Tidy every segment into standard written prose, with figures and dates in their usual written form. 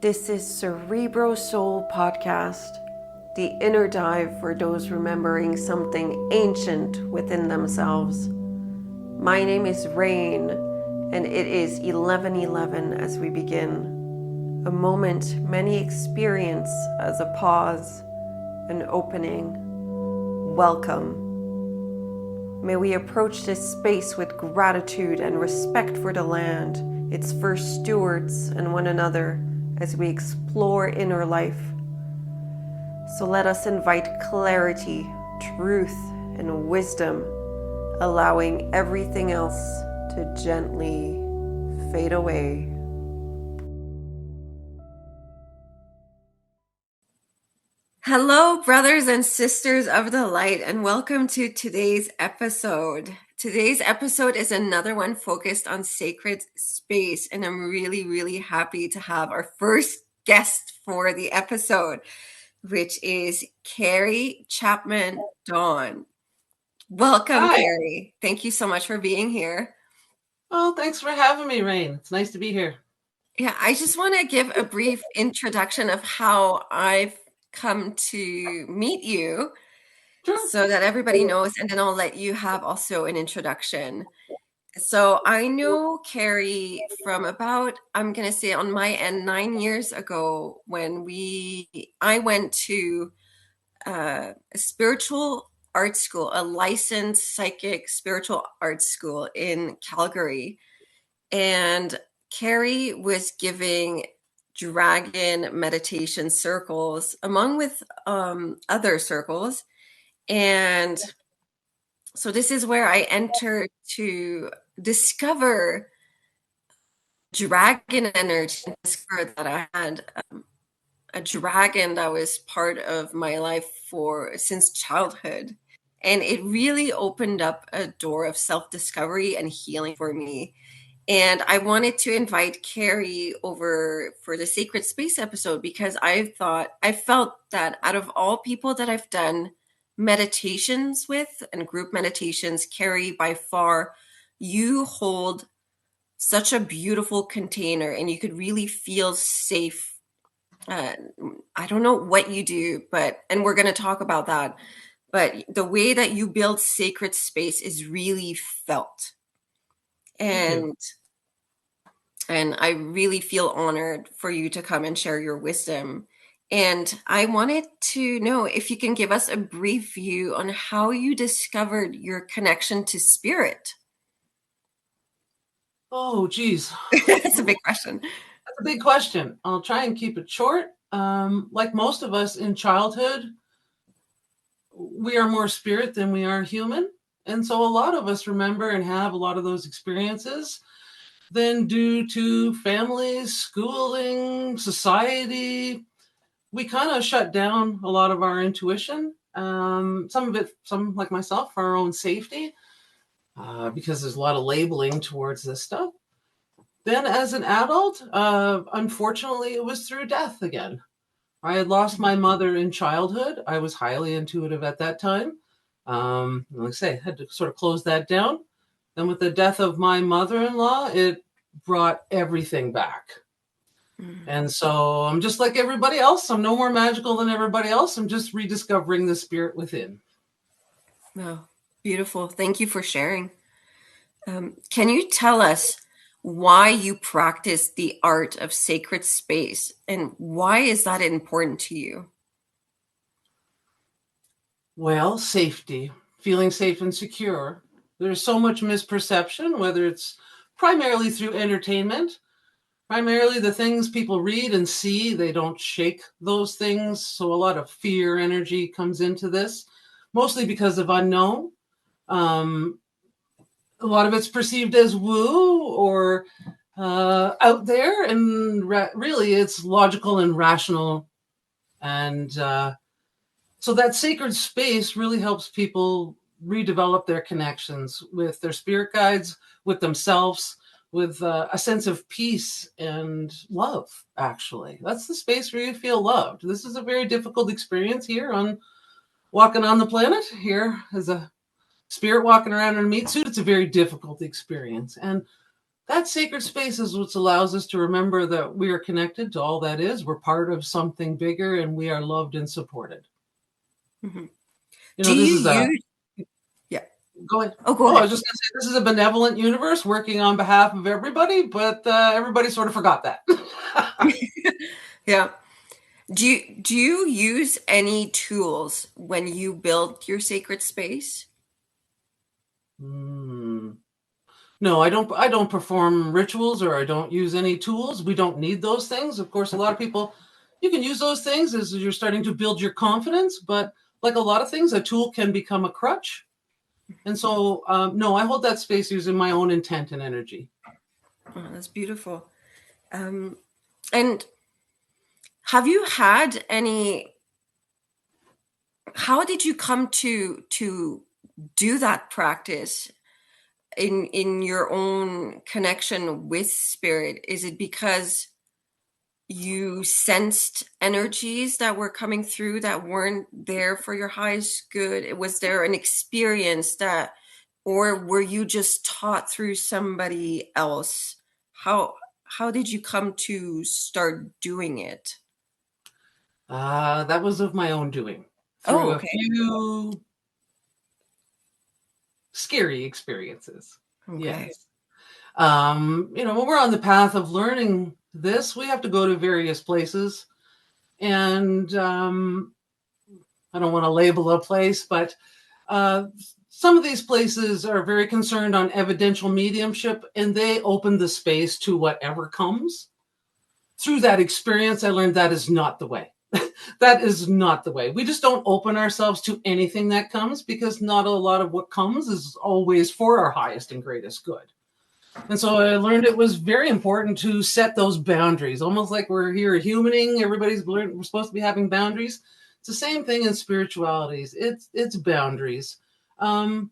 This is Cerebro Soul Podcast, the inner dive for those remembering something ancient within themselves. My name is Rain, and it is 11:11 as we begin. A moment many experience as a pause, an opening. Welcome. May we approach this space with gratitude and respect for the land, its first stewards, and one another as we explore inner life. So let us invite clarity, truth, and wisdom, allowing everything else to gently fade away. Hello, brothers and sisters of the light, and welcome to today's episode. Today's episode is another one focused on sacred space, and I'm really happy to have our first guest for the episode, which is Carrie Chapman-Don. Welcome, Hi. Carrie. Thank you so much for being here. Oh, thanks for having me, Rain. It's nice to be here. Yeah, I just want to give a brief introduction of how I've come to meet you. Sure. So that everybody knows, and then I'll let you have also an introduction. So I know Carrie from about, I'm going to say on my end, 9 years ago when I went to a spiritual art school, a licensed psychic spiritual art school in Calgary. And Carrie was giving dragon meditation circles along with other circles. And so this is where I entered to discover dragon energy and discover that I had a dragon that was part of my life since childhood. And it really opened up a door of self-discovery and healing for me. And I wanted to invite Carrie over for the Sacred Space episode because I felt that out of all people that I've done meditations with and group meditations, Carrie, by far, you hold such a beautiful container and you could really feel safe. I don't know what you do, and we're going to talk about that, but the way that you build sacred space is really felt. And I really feel honored for you to come and share your wisdom. And I wanted to know if you can give us a brief view on how you discovered your connection to spirit. Oh, geez. It's a big question. That's a big question. I'll try and keep it short. Like most of us in childhood, we are more spirit than we are human. And so a lot of us remember and have a lot of those experiences. Then due to families, schooling, society, we kind of shut down a lot of our intuition. Some like myself, for our own safety, because there's a lot of labeling towards this stuff. Then as an adult, unfortunately, it was through death again. I had lost my mother in childhood. I was highly intuitive at that time. Like I say, had to sort of close that down. Then with the death of my mother-in-law, it brought everything back. And so I'm just like everybody else. I'm no more magical than everybody else. I'm just rediscovering the spirit within. Wow, beautiful. Thank you for sharing. Can you tell us why you practice the art of sacred space and why is that important to you? Well, safety, feeling safe and secure. There's so much misperception, whether it's primarily through entertainment. Primarily the things people read and see, they don't shake those things. So a lot of fear energy comes into this, mostly because of unknown. A lot of it's perceived as woo or out there, and really it's logical and rational. And so that sacred space really helps people redevelop their connections with their spirit guides, with themselves, with a sense of peace and love, actually. That's the space where you feel loved. This is a very difficult experience here on walking on the planet. Here as a spirit walking around in a meat suit, it's a very difficult experience. And That sacred space is what allows us to remember that we are connected to all that is. We're part of something bigger, and we are loved and supported. Mhm. You Do know, this you is a use Yeah. go ahead. Oh, go Oh, I ahead. was just going to say this is a benevolent universe working on behalf of everybody, but everybody sort of forgot that. Yeah. Do you use any tools when you build your sacred space? Hmm. No, I don't. I don't perform rituals, or I don't use any tools. We don't need those things. Of course, a lot of people, you can use those things as you're starting to build your confidence. But like a lot of things, a tool can become a crutch. And so, no, I hold that space using my own intent and energy. Oh, that's beautiful. And have you had any how did you come to do that practice in your own connection with spirit? Is it because you sensed energies that were coming through that weren't there for your highest good? Was there an experience that, or were you just taught through somebody else? How did you come to start doing it? That was of my own doing Oh, through a okay. few scary experiences. Okay. Yes. When we're on the path of learning this, we have to go to various places. And I don't want to label a place, but uh, some of these places are very concerned on evidential mediumship, and they open the space to whatever comes. Through that experience, I learned that is not the way. That is not the way. We just don't open ourselves to anything that comes, because not a lot of what comes is always for our highest and greatest good. And so I learned it was very important to set those boundaries, almost like we're here humaning. We're supposed to be having boundaries. It's the same thing in spiritualities. It's boundaries. Um,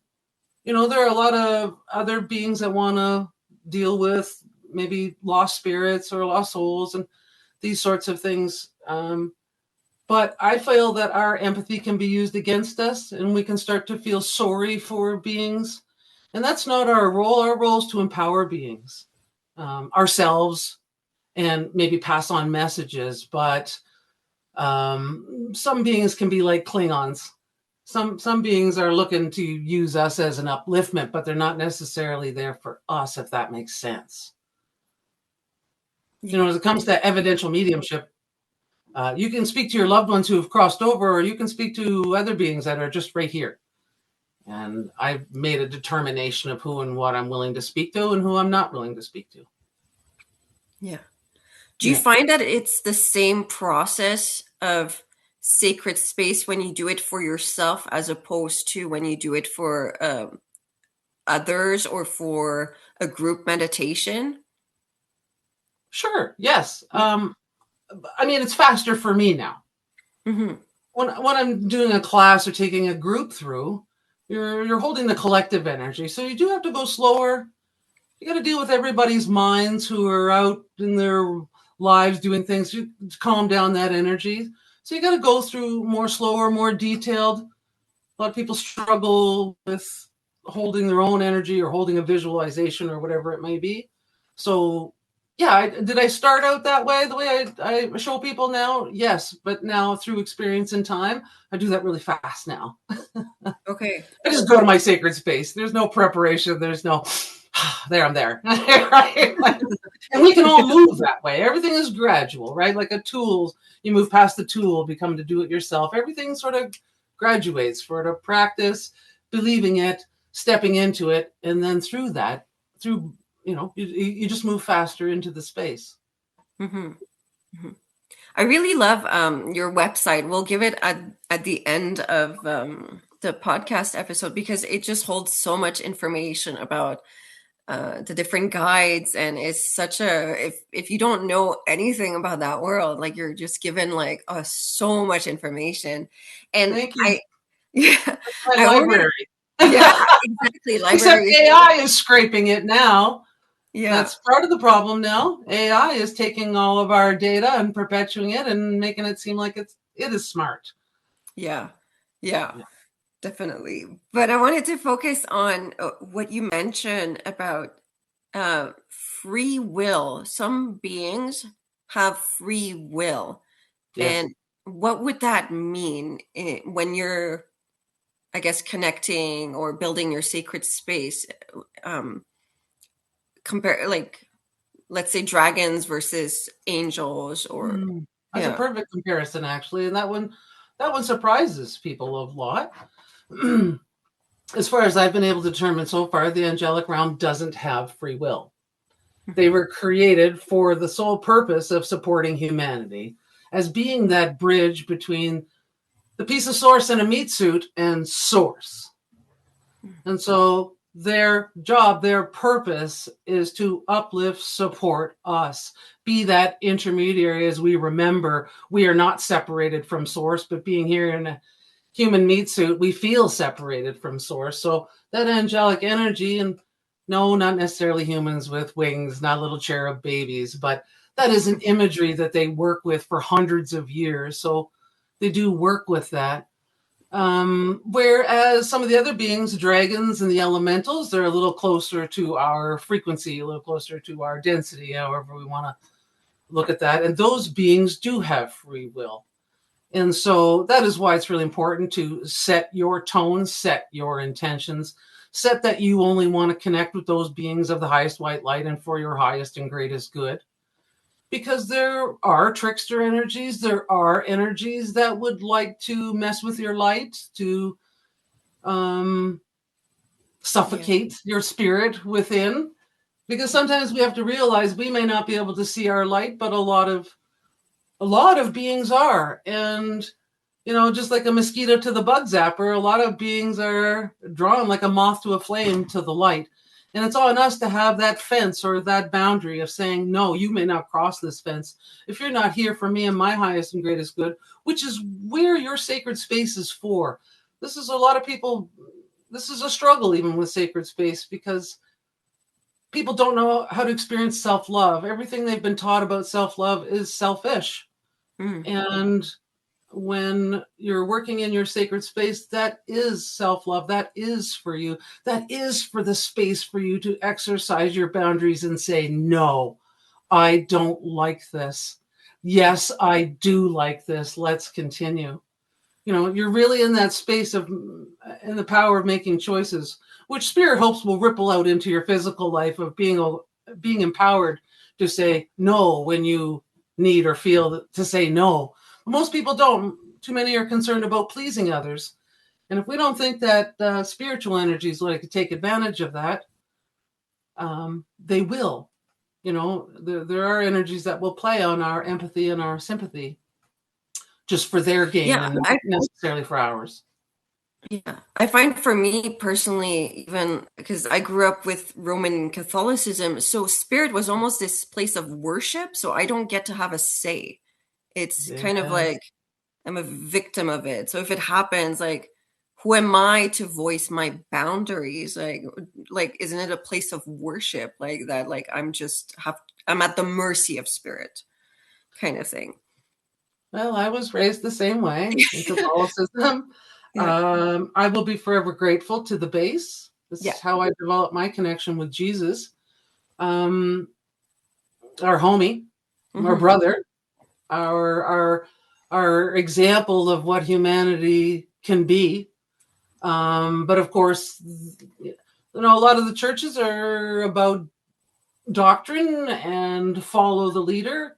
there are a lot of other beings that want to deal with maybe lost spirits or lost souls and these sorts of things. But I feel that our empathy can be used against us, and we can start to feel sorry for beings. And that's not our role. Our role is to empower beings, ourselves, and maybe pass on messages. But some beings can be like Klingons. Some beings are looking to use us as an upliftment, but they're not necessarily there for us, if that makes sense. Yeah. As it comes to evidential mediumship, you can speak to your loved ones who have crossed over, or you can speak to other beings that are just right here. And I've made a determination of who and what I'm willing to speak to and who I'm not willing to speak to. Yeah. Do you Yeah. find that it's the same process of sacred space when you do it for yourself as opposed to when you do it for others or for a group meditation? Sure. Yes. Yeah. It's faster for me now. Hmm. When I'm doing a class or taking a group through, you're holding the collective energy. So you do have to go slower. You got to deal with everybody's minds who are out in their lives doing things to calm down that energy. So you got to go through more slower, more detailed. A lot of people struggle with holding their own energy or holding a visualization or whatever it may be. So, yeah, did I start out that way, the way I show people now? Yes, but now through experience and time, I do that really fast now. Okay. I just go to my sacred space. There's no preparation. There's no, there, I'm there. Right? And we can all move that way. Everything is gradual, right? Like a tool, you move past the tool, become to do it yourself. Everything sort of graduates for to practice, believing it, stepping into it, and then through that, you just move faster into the space. Hmm. Hmm. I really love your website. We'll give it at the end of the podcast episode because it just holds so much information about the different guides, and it's such a if you don't know anything about that world, like you're just given like so much information. And Thank you. I yeah, My I wanted library. yeah, exactly. Except Library is AI is scraping it now. yeah, That's part of the problem now. AI is taking all of our data and perpetuating it and making it seem like it is smart. yeah, yeah, definitely. But I wanted to focus on what you mentioned about free will. Some beings have free will. Yes. And what would that mean when you're, I guess, connecting or building your sacred space? Compare, like, let's say dragons versus angels, or That's a yeah. perfect comparison, actually, and that one surprises people a lot. As far as I've been able to determine so far, the angelic realm doesn't have free will. They Mhm. were created for the sole purpose of supporting humanity, as being that bridge between the piece of source in a meat suit and source. And so their job, their purpose is to uplift, support us, be that intermediary as we remember we are not separated from source, but being here in a human meat suit, we feel separated from source. So that angelic energy, and no, not necessarily humans with wings, not little cherub babies, but that is an imagery that they work with for hundreds of years. So they do work with that. Whereas some of the other beings, dragons and the elementals, they're a little closer to our frequency, a little closer to our density, however we want to look at that. And those beings do have free will. And so that is why it's really important to set your tone, set your intentions, set that you only want to connect with those beings of the highest white light and for your highest and greatest good. Because there are trickster energies, there are energies that would like to mess with your light, to um, Yeah. suffocate your spirit within. Because sometimes we have to realize we may not be able to see our light, but a lot of beings are. And just like a mosquito to the bug zapper, a lot of beings are drawn like a moth to a flame to the light. And it's on us to have that fence or that boundary of saying, no, you may not cross this fence if you're not here for me and my highest and greatest good, which is where your sacred space is for. This is a lot of people, this is a struggle even with sacred space, because people don't know how to experience self-love. Everything they've been taught about self-love is selfish. Mm. And when you're working in your sacred space, that is self-love. That is for you. That is for the space for you to exercise your boundaries and say, no, I don't like this. Yes, I do like this. Let's continue. You're really in that space of in the power of making choices, which spirit hopes will ripple out into your physical life of being empowered to say no when you need or feel to say no. Most people don't. Too many are concerned about pleasing others. And if we don't think that spiritual energies like to take advantage of that, they will. There are energies that will play on our empathy and our sympathy just for their gain Yeah, and not necessarily for ours. yeah. I find for me personally, even because I grew up with Roman Catholicism, so spirit was almost this place of worship, so I don't get to have a say. It's kind of Yes. like I'm a victim of it. So if it happens, like, who am I to voice my boundaries? Like, isn't it a place of worship like that? Like, I'm at the mercy of spirit, kind of thing. Well, I was raised the same way in Catholicism. Yeah, I will be forever grateful to the base. This yeah. is how I developed my connection with Jesus, um, our homie, our Hmm. brother, our example of what humanity can be. But of course, a lot of the churches are about doctrine and follow the leader.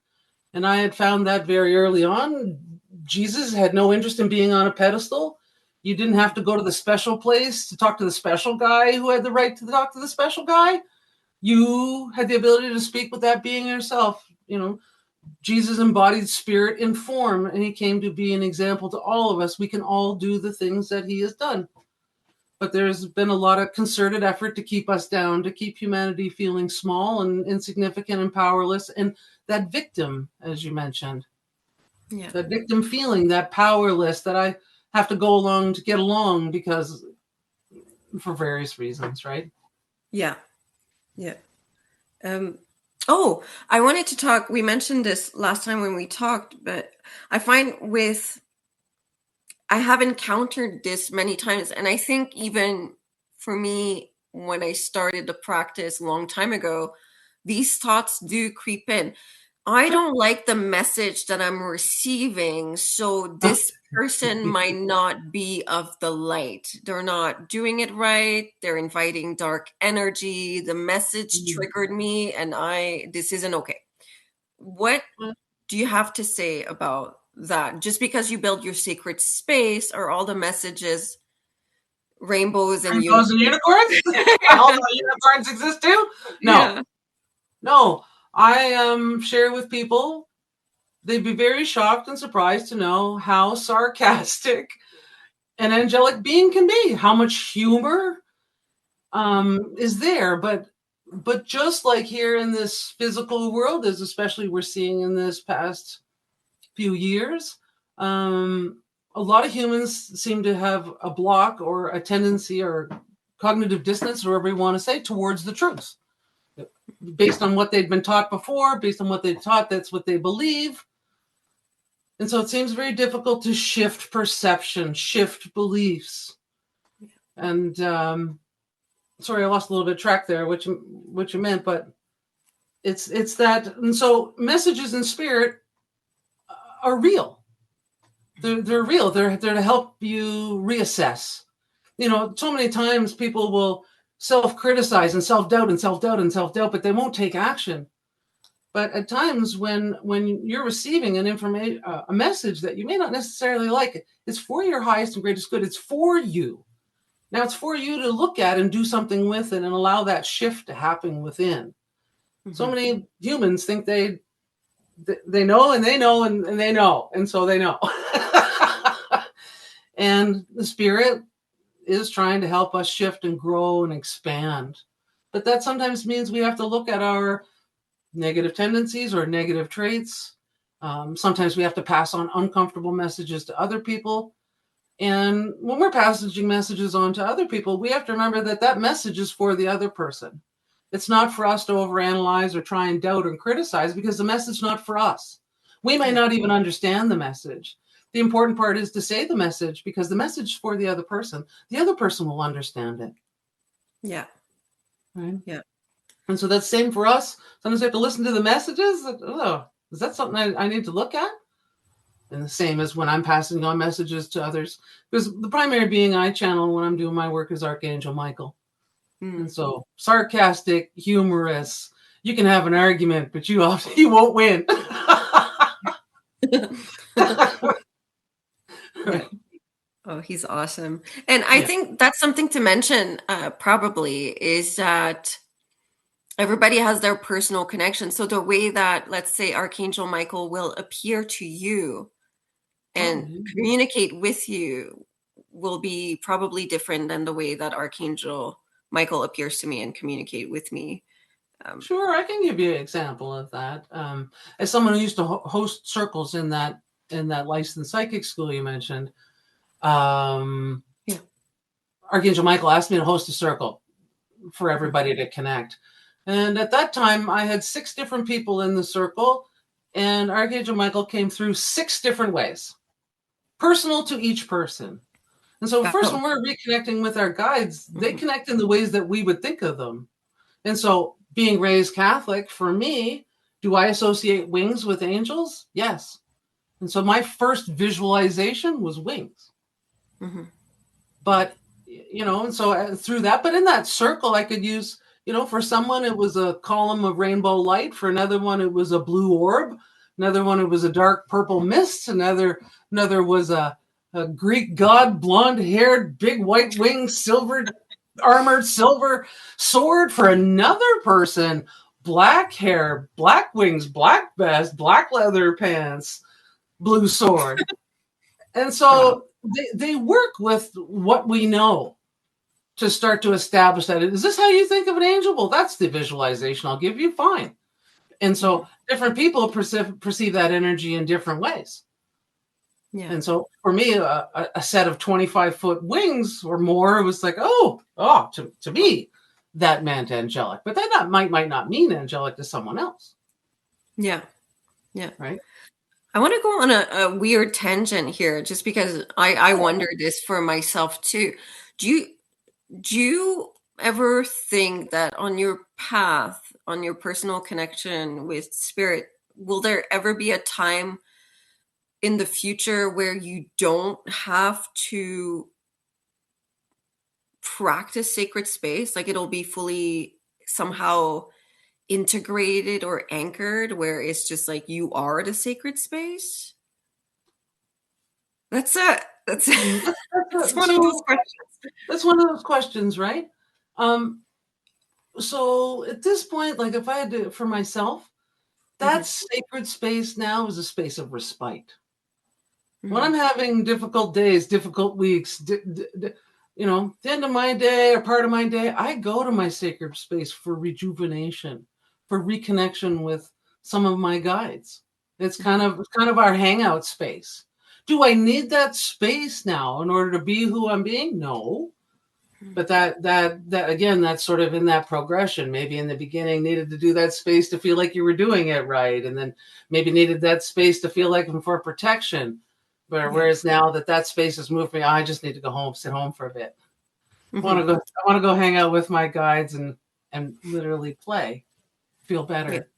And I had found that very early on. Jesus had no interest in being on a pedestal. You didn't have to go to the special place to talk to the special guy who had the right to talk to the special guy. You had the ability to speak with that being yourself. Jesus embodied spirit in form, and he came to be an example to all of us. We can all do the things that he has done. But there's been a lot of concerted effort to keep us down, to keep humanity feeling small and insignificant and powerless. And that victim, as you mentioned, Yeah, that victim feeling, that powerless, that I have to go along to get along because for various reasons, right? yeah, yeah. Um, oh, I wanted to talk. We mentioned this last time when we talked, but I find I have encountered this many times, and I think even for me, when I started the practice a long time ago, these thoughts do creep in. I Sure. don't like the message that I'm receiving, so this person might not be of the light. They're not doing it right. They're inviting dark energy. The message triggered me, and this isn't okay. What do you have to say about that? Just because you build your sacred space, are all the messages rainbows and Rainbows and unicorns? unicorns? Although unicorns exist too? No. Yeah. No. I share with people, they'd be very shocked and surprised to know how sarcastic an angelic being can be, how much humor is there. But just like here in this physical world, as especially we're seeing in this past few years, a lot of humans seem to have a block or a tendency or cognitive dissonance, or whatever you want to say, towards the truth. Based on what they'd been taught before, based on what they've taught, that's what they believe. And so it seems very difficult to shift perception, shift beliefs. And sorry, I lost a little bit of track there, what you meant, but it's that. And so messages in spirit are real. They're real. They're to help you reassess. So many times people will self-criticize and self-doubt and self-doubt and self-doubt, but they won't take action. But at times when you're receiving a message that you may not necessarily like, it's for your highest and greatest good. It's for you. Now it's for you to look at and do something with it and allow that shift to happen within. Mm-hmm. So many humans think they know and they know and they know. And so they know. And the spirit is trying to help us shift and grow and expand. But that sometimes means we have to look at our negative tendencies or negative traits. Sometimes we have to pass on uncomfortable messages to other people. And when we're passaging messages on to other people, we have to remember that message is for the other person. It's not for us to overanalyze or try and doubt and criticize, because the message is not for us. We may not even understand the message. The important part is to say the message, because the message is for the other person. The other person will understand it. Yeah. Right? Yeah. And so that's same for us. Sometimes we have to listen to the messages. Is that something I need to look at? And the same as when I'm passing on messages to others, because the primary being I channel when I'm doing my work is Archangel Michael. And so sarcastic, humorous, you can have an argument, but you won't win. Right. Oh, he's awesome. And I think that's something to mention, probably, is that everybody has their personal connection. So the way that, let's say, Archangel Michael will appear to you and communicate with you will be probably different than the way that Archangel Michael appears to me and communicate with me. Sure, I can give you an example of that. As someone who used to host circles in that licensed psychic school you mentioned, Archangel Michael asked me to host a circle for everybody to connect. And at that time, I had 6 different people in the circle, and Archangel Michael came through 6 different ways, personal to each person. And so first, when we're reconnecting with our guides, they connect in the ways that we would think of them. And so being raised Catholic, for me, do I associate wings with angels? Yes. And so my first visualization was wings. But, and so through that, but in that circle, I could use, for someone, it was a column of rainbow light. For another one, it was a blue orb. Another one, it was a dark purple mist. Another was a Greek god, blonde-haired, big white wings, silver armored, silver sword. For another person, black hair, black wings, black vest, black leather pants, blue sword. And so they work with what we know to start to establish that. Is this how you think of an angel? Well, that's the visualization I'll give you. Fine. And so different people perceive that energy in different ways. Yeah. And so for me, a set of 25-foot wings or more, it was like, to me, that meant angelic. But that might not mean angelic to someone else. Yeah. Yeah. Right. I want to go on a weird tangent here, just because I wonder this for myself too. Do you ever think that on your path, on your personal connection with spirit, will there ever be a time in the future where you don't have to practice sacred space? Like it'll be fully somehow integrated or anchored where it's just like you are the sacred space? That's it. That's it's one of those So questions. that's one of those questions, right? Um, so at this point, like if I had to, for myself, that Mhm, sacred space now is a space of respite. When I'm mhm, having difficult days, difficult weeks, the end of my day or part of my day, I go to my sacred space for rejuvenation, for reconnection with some of my guides. mhm, It's kind of our hangout space. Do I need that space now in order to be who I'm being? No. mhm. But that again, that's sort of in that progression. Maybe in the beginning needed to do that space to feel like you were doing it right, and then maybe needed that space to feel like for protection. But Yeah. whereas now that space has moved me, I just need to go home, sit home for a bit. Mhm. I want to go hang out with my guides and literally play, feel Yeah. better,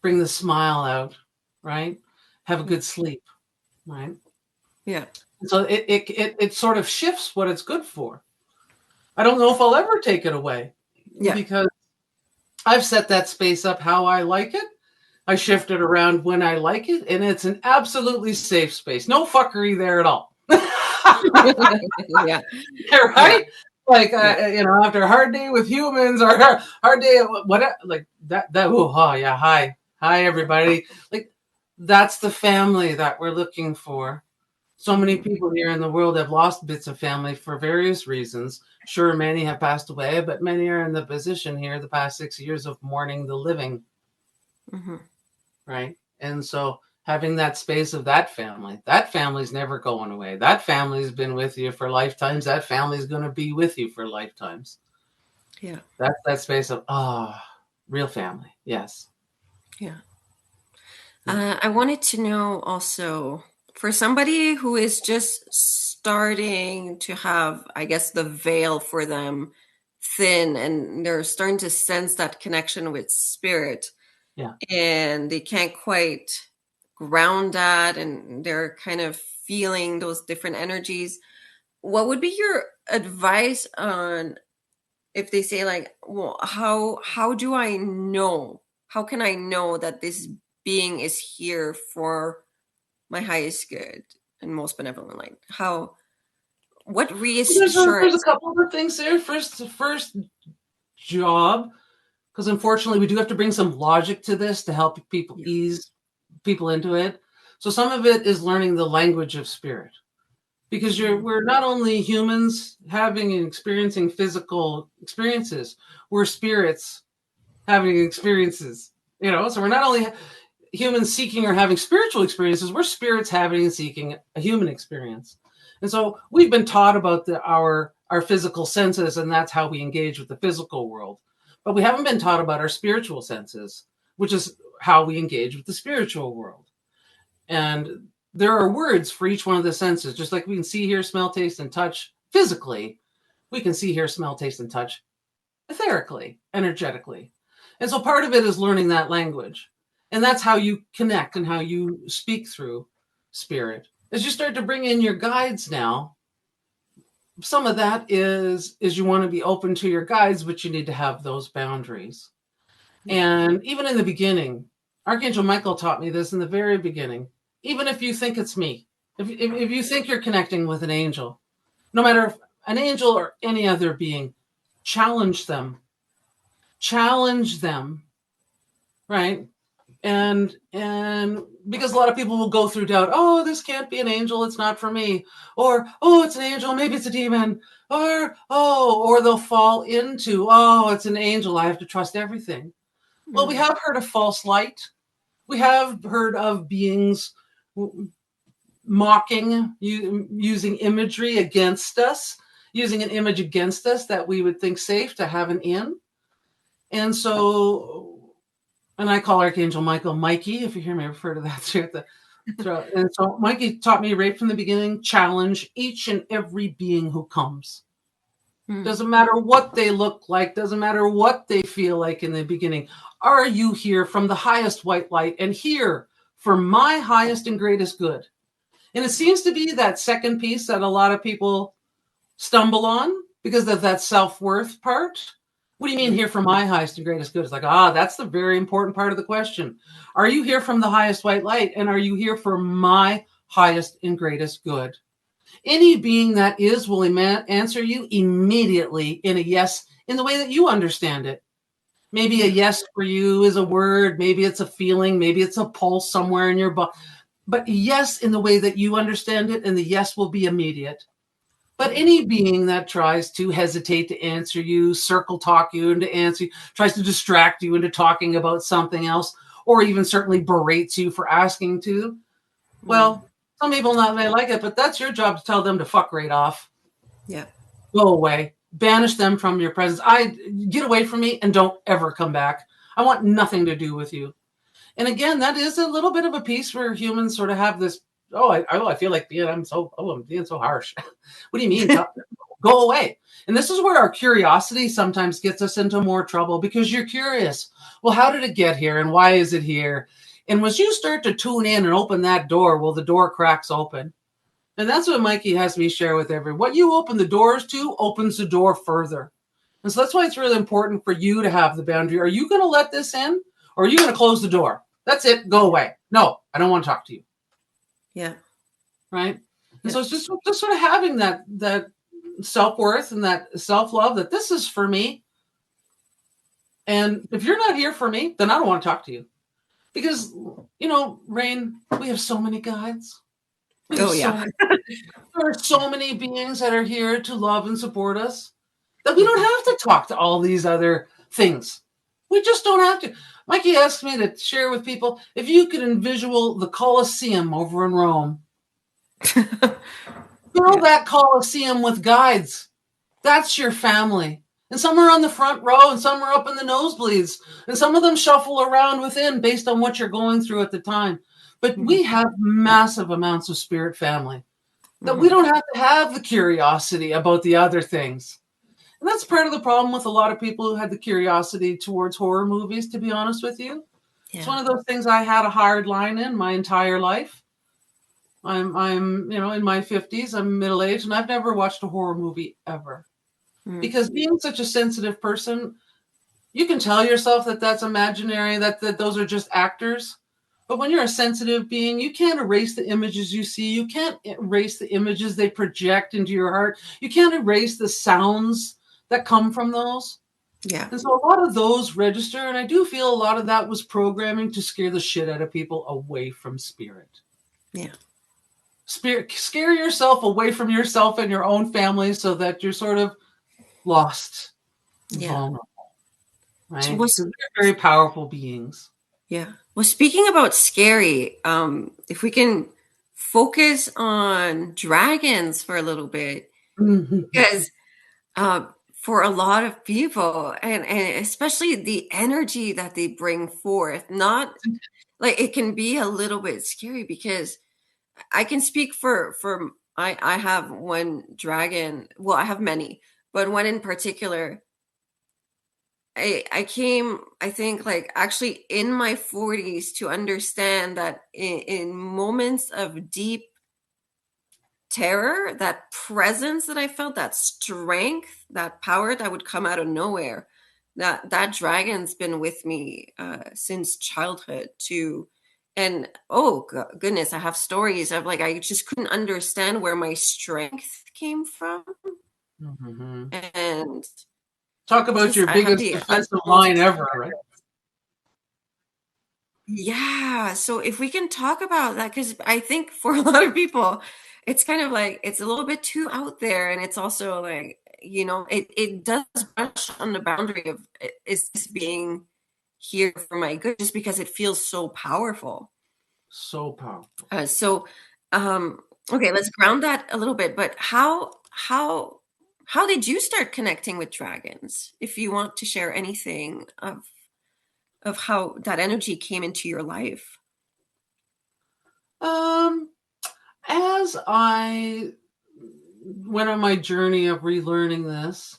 bring the smile out, right? Have a Yeah. good sleep, right? Yeah. So it sort of shifts what it's good for. I don't know if I'll ever take it away Yeah. because I've set that space up how I like it. I shift it around when I like it, and it's an absolutely safe space. No fuckery there at all. Yeah. Yeah. Right? Like Yeah. after a hard day with humans or a hard day at what like that. Oh yeah, hi everybody. Like that's the family that we're looking for. So many Mhm. people here in the world have lost bits of family for various reasons. Sure, many have passed away, but many are in the position here the past 6 years of mourning the living, Mhm. right? And so having that space of that family's never going away. That family's been with you for lifetimes. That family's going to be with you for lifetimes. Yeah. That's that space of, real family. Yes. Yeah. Yeah. I wanted to know also for somebody who is just starting to have, I guess, the veil for them thin and they're starting to sense that connection with spirit Yeah. and they can't quite ground that and they're kind of feeling those different energies. What would be your advice on if they say like, well, how do I know? How can I know that this being is here for my highest good and most benevolent light? How what There's a reassurance? couple of things there. First job, because unfortunately we do have to bring some logic to this to help people Yeah. ease people into it. So some of it is learning the language of spirit, because Mhm. we're not only humans having and experiencing physical experiences, we're spirits having experiences. So we're not only humans seeking or having spiritual experiences, we're spirits having and seeking a human experience. And so we've been taught about our physical senses, and that's how we engage with the physical world. But we haven't been taught about our spiritual senses, which is how we engage with the spiritual world. And there are words for each one of the senses, just like we can see, hear, smell, taste, and touch physically. We can see, hear, smell, taste, and touch etherically, energetically. And so part of it is learning that language. And that's how you connect and how you speak through spirit. As you start to bring in your guides now, some of that is you want to be open to your guides, but you need to have those boundaries. Yeah. And even in the beginning, Archangel Michael taught me this in the very beginning. Even if you think it's me, if you think you're connecting with an angel, no matter if an angel or any other being, challenge them. Challenge them, right? And because a lot of people will go through doubt, oh, this can't be an angel, it's not for me, or oh, it's an angel, maybe it's a demon, or they'll fall into, oh, it's an angel, I have to trust everything. Well, we Mm. have heard of false light. We have heard of beings mocking, using imagery against us, using an image against us that we would think safe to have an in. And so, and I call Archangel Michael Mikey, if you hear me refer to that throughout the throughout. And so Mikey taught me right from the beginning, challenge each and every being who comes. Mm. Doesn't matter what they look like, doesn't matter what they feel like in the beginning. Are you here from the highest white light and here for my highest and greatest good? And it seems to be that second piece that a lot of people stumble on because of that self-worth part. What do you mean here for my highest and greatest good? It's like, that's the very important part of the question. Are you here from the highest white light? And are you here for my highest and greatest good? Any being that is will answer you immediately in a yes, in the way that you understand it. Maybe a Yeah. yes for you is a word, maybe it's a feeling, maybe it's a pulse somewhere in your body. But yes, in the way that you understand it, and the yes will be immediate. But any being that tries to hesitate to answer you, circle talk you into answer, tries to distract you into talking about something else, or even certainly berates you for asking to, Mm. well, some people not may like it, but that's your job to tell them to fuck right off. Yeah. Go away. Banish them from your presence. Get away from me and don't ever come back. I want nothing to do with you. And again, that is a little bit of a piece where humans sort of have this. I feel like I'm being so harsh. What do you mean? Go away. And this is where our curiosity sometimes gets us into more trouble because you're curious. Well, how did it get here and why is it here? And once you start to tune in and open that door, well, the door cracks open. And that's what Mikey has me share with everyone. What you open the doors to opens the door further. And so that's why it's really important for you to have the boundary. Are you going to let this in or are you going to close the door? That's it. Go away. No, I don't want to talk to you. Yeah. Right. And Yeah. so it's just sort of having that self-worth and that self-love that this is for me. And if you're not here for me, then I don't want to talk to you. Because, Rain, we have so many guides. We have Oh yeah. there are so many beings that are here to love and support us that we don't Mhm. have to talk to all these other things. We just don't have to. Mikey asked me to share with people if you could envision the Colosseum over in Rome. Fill Yeah. that Colosseum with guides. That's your family. And some are on the front row and some are up in the nosebleeds. And some of them shuffle around within based on what you're going through at the time. But Mhm. we have massive amounts of spirit family that we Mhm. don't have to have the curiosity about the other things. And that's part of the problem with a lot of people who had the curiosity towards horror movies, to be honest with you. It's Yeah. one of those things I had a hard line in my entire life. I'm in my 50s, I'm middle-aged, and I've never watched a horror movie ever. Mm. Because being such a sensitive person, you can tell yourself that that's imaginary, that those are just actors. But when you're a sensitive being, you can't erase the images you see. You can't erase the images they project into your heart. You can't erase the sounds that come from those. Yeah. And so a lot of those register, and I do feel a lot of that was programming to scare the shit out of people away from spirit. Yeah. Scare yourself away from yourself and your own family so that you're sort of lost and Yeah. vulnerable, So right? was Because they're very powerful beings. Yeah. Well, speaking about scary, if we can focus on dragons for a little bit, because for a lot of people, and especially the energy that they bring forth, not like it can be a little bit scary because I can speak for I have one dragon. Well, I have many, but one in particular I came, I think, like actually in my 40s to understand that in moments of deep terror, that presence that I felt, that strength, that power that would come out of nowhere, that dragon's been with me since childhood too. And oh goodness, I have stories of like I just couldn't understand where my strength came from, Mhm. and Talk about just your I have biggest the defensive line utmost. ever, right? Yeah, so if we can talk about that, because I think for a lot of people, it's kind of like it's a little bit too out there, and it's also like, it does brush on the boundary of is this being here for my good, just because it feels so powerful. So powerful. So, um, okay, let's ground that a little bit. But how did you start connecting with dragons? If you want to share anything of how that energy came into your life. Um, as I went on my journey of relearning this.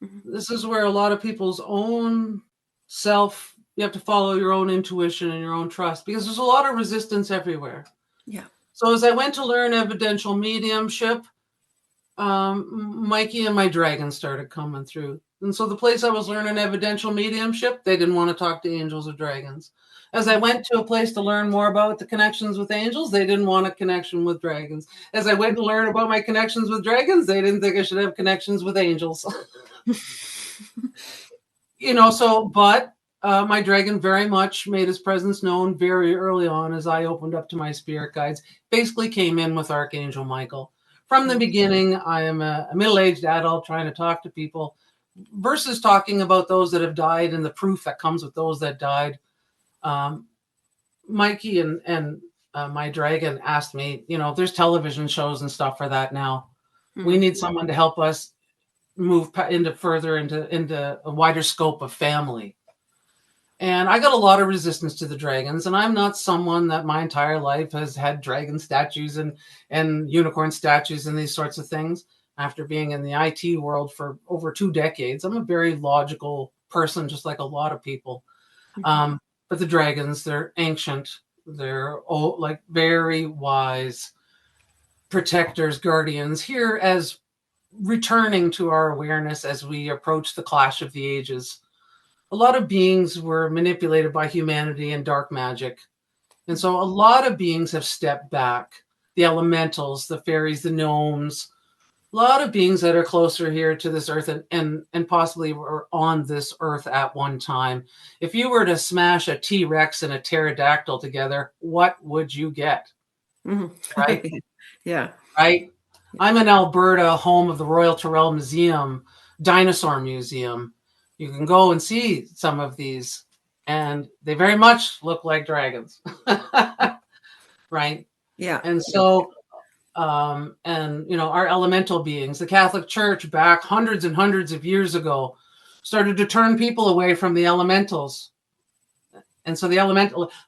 Mhm. This is where a lot of people's own self, you have to follow your own intuition and your own trust, because there's a lot of resistance everywhere. Yeah. So as I went to learn evidential mediumship, Mikey and my dragon started coming through. And so the place I was learning evidential mediumship, they didn't want to talk to angels or dragons. As I went to a place to learn more about the connections with angels, they didn't want a connection with dragons. As I went to learn about my connections with dragons, they didn't think I should have connections with angels. But my dragon very much made his presence known very early on as I opened up to my spirit guides. Basically came in with Archangel Michael. From the beginning, I am a middle-aged adult trying to talk to people versus talking about those that have died and the proof that comes with those that died. Mikey and my dragon asked me, there's television shows and stuff for that now. We need someone to help us move into a wider scope of family. And I got a lot of resistance to the dragons, and I'm not someone that my entire life has had dragon statues and unicorn statues and these sorts of things. After being in the IT world for over 2 decades, I'm a very logical person, just like a lot of people. But the dragons, they're ancient. They're like very wise protectors, guardians, here as returning to our awareness as we approach the clash of the ages. A lot of beings were manipulated by humanity and dark magic. And so a lot of beings have stepped back. The elementals, the fairies, the gnomes, a lot of beings that are closer here to this earth and possibly were on this earth at one time. If you were to smash a T-Rex and a pterodactyl together, what would you get? Right? Yeah. Right? I'm in Alberta, home of the Royal Tyrrell Museum, Dinosaur Museum. You can go and see some of these, and they very much look like dragons. Right? Yeah. And so, our elemental beings, the Catholic Church back hundreds and hundreds of years ago started to turn people away from the elementals. And so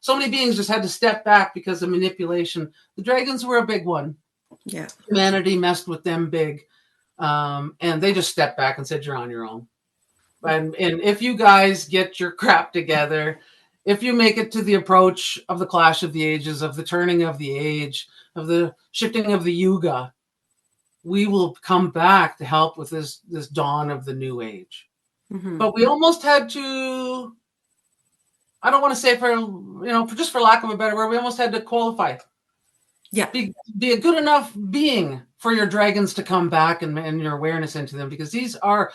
so many beings just had to step back because of manipulation. The dragons were a big one. Yeah. Humanity messed with them big. And they just stepped back and said, you're on your own. And if you guys get your crap together, if you make it to the approach of the clash of the ages, of the turning of the age, of the shifting of the yuga, we will come back to help with this dawn of the new age. But we almost had to, I don't want to say just for lack of a better word, we almost had to qualify. Yeah. Be a good enough being for your dragons to come back and your awareness into them, because these aren't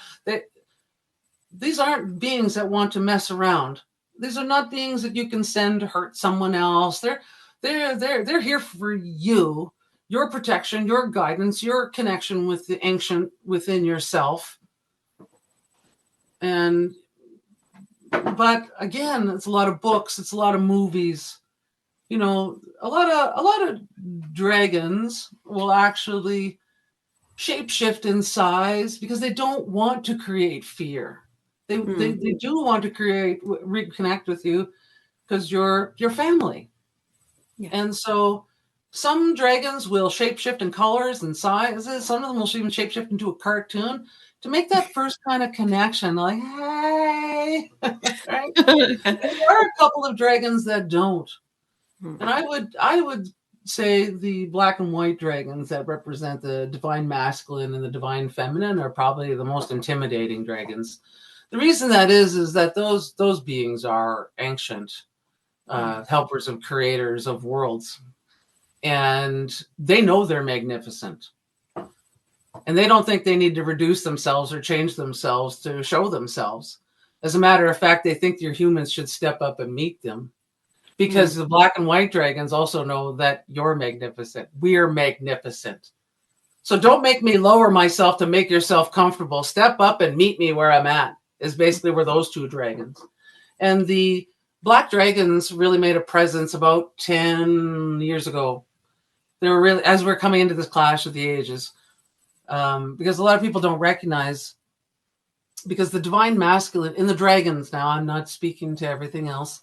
beings that want to mess around. These are not beings that you can send to hurt someone else. They're here for you, your protection, your guidance, your connection with the ancient within yourself. But again, it's a lot of books, it's a lot of movies. A lot of dragons will actually shapeshift in size because they don't want to create fear. They do want to reconnect with you because you're family. Yeah. And so some dragons will shapeshift in colors and sizes. Some of them will even shapeshift into a cartoon to make that first kind of connection, like, hey. Right? There are a couple of dragons that don't. And I would say the black and white dragons that represent the divine masculine and the divine feminine are probably the most intimidating dragons. The reason that is that those beings are ancient helpers and creators of worlds, and they know they're magnificent, and they don't think they need to reduce themselves or change themselves to show themselves. As a matter of fact, they think your humans should step up and meet them. Because the black and white dragons also know that you're magnificent. We're magnificent. So don't make me lower myself to make yourself comfortable. Step up and meet me where I'm at, is basically where those two dragons. And the black dragons really made a presence about 10 years ago. They were really, as we're coming into this clash of the ages, because a lot of people don't recognize, because the divine masculine in the dragons, now I'm not speaking to everything else,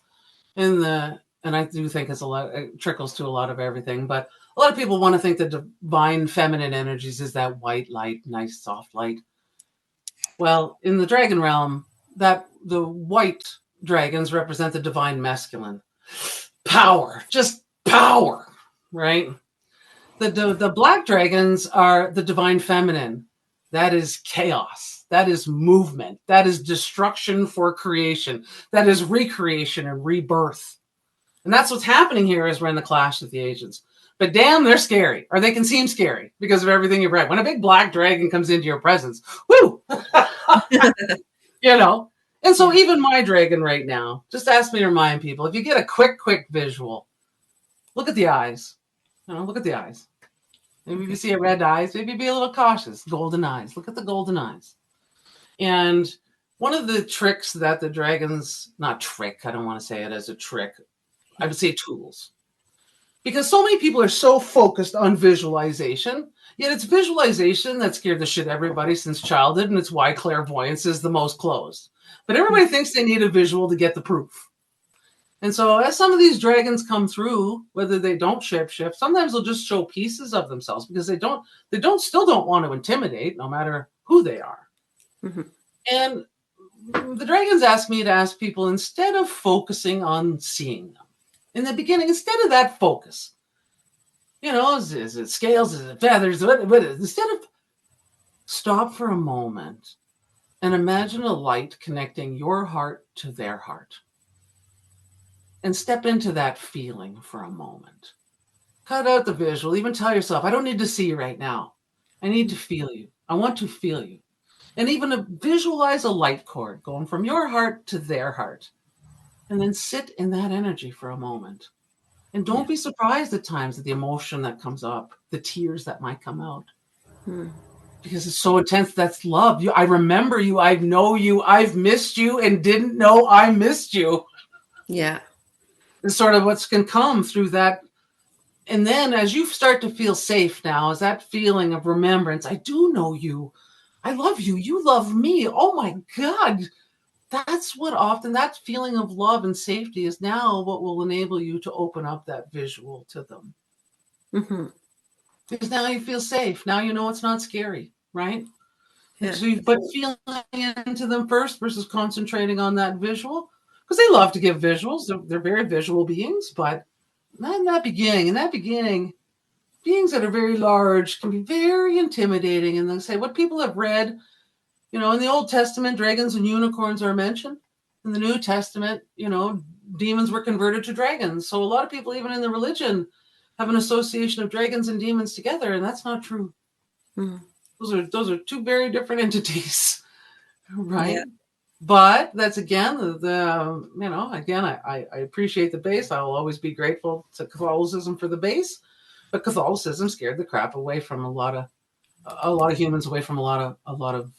and I do think it trickles to a lot of everything, but A lot of people want to think that divine feminine energies is that white light, nice soft light. Well, in the dragon realm, that the white dragons represent the divine masculine. Power, just power, right? The black dragons are the divine feminine. That is chaos. That is movement. That is destruction for creation. That is recreation and rebirth. And that's what's happening here as we're in the clash with the agents. But damn, they're scary, or they can seem scary because of everything you've read. When a big black dragon comes into your presence, whoo, you know. And so even my dragon right now, just ask me to remind people, if you get a quick visual, look at the eyes. Look at the eyes. Maybe if you see a red eyes, maybe be a little cautious. Golden eyes. Look at the golden eyes. And one of the tricks that the dragons, not trick, I don't want to say it as a trick, I would say tools. Because so many people are so focused on visualization, yet it's visualization that scared the shit out of everybody since childhood, and it's why clairvoyance is the most closed. But everybody thinks they need a visual to get the proof. And so as some of these dragons come through, whether they don't shift, sometimes they'll just show pieces of themselves because they still don't want to intimidate no matter who they are. Mm-hmm. And the dragons ask me to ask people, instead of focusing on seeing them in the beginning, instead of that focus, is it scales, is it feathers, what is it? Instead of stop for a moment and imagine a light connecting your heart to their heart. And step into that feeling for a moment. Cut out the visual. Even tell yourself, I don't need to see you right now. I need to feel you. I want to feel you. And even visualize a light cord going from your heart to their heart. And then sit in that energy for a moment. And don't be surprised at times at the emotion that comes up, the tears that might come out. Because it's so intense. That's love. I remember you. I know you. I've missed you and didn't know I missed you. Yeah. Is sort of what's can come through that. And then as you start to feel safe now, is that feeling of remembrance. I do know you. I love you. You love me. Oh my God. That's what often that feeling of love and safety is now what will enable you to open up that visual to them. Mm-hmm. Because now you feel safe. Now you know it's not scary, right? Yeah. But feeling into them first versus concentrating on that visual. Because they love to give visuals. They're very visual beings, but in that beginning, beings that are very large can be very intimidating. And they say what people have read, in the Old Testament, dragons and unicorns are mentioned. In the New Testament, demons were converted to dragons. So a lot of people, even in the religion, have an association of dragons and demons together, and that's not true. Mm-hmm. Those are two very different entities, right? Yeah. But that's again I appreciate the base. I will always be grateful to Catholicism for the base, but Catholicism scared the crap away from a lot of humans, away from a lot of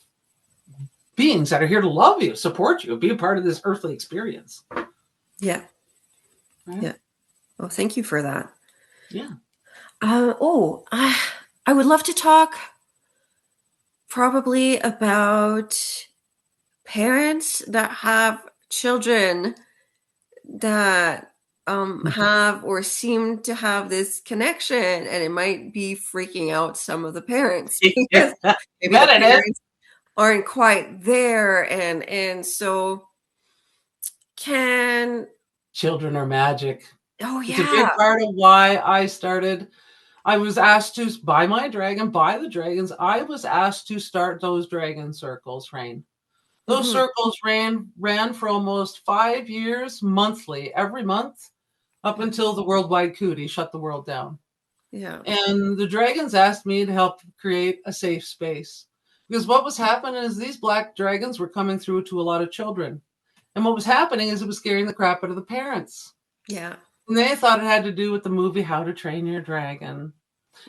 beings that are here to love you, support you, be a part of this earthly experience. Yeah. Right? Yeah. Well, thank you for that. Yeah. I would love to talk probably about parents that have children that have or seem to have this connection, and it might be freaking out some of the parents because maybe the parents aren't quite there, and so children are magic. Oh yeah, it's a big part of why I was asked to by the dragons. I was asked to start those dragon circles, Rain. Those circles ran for almost 5 years, monthly, every month, up until the worldwide coup shut the world down. Yeah. And the dragons asked me to help create a safe space. Because what was happening is these black dragons were coming through to a lot of children. And what was happening is it was scaring the crap out of the parents. Yeah. And they thought it had to do with the movie How to Train Your Dragon.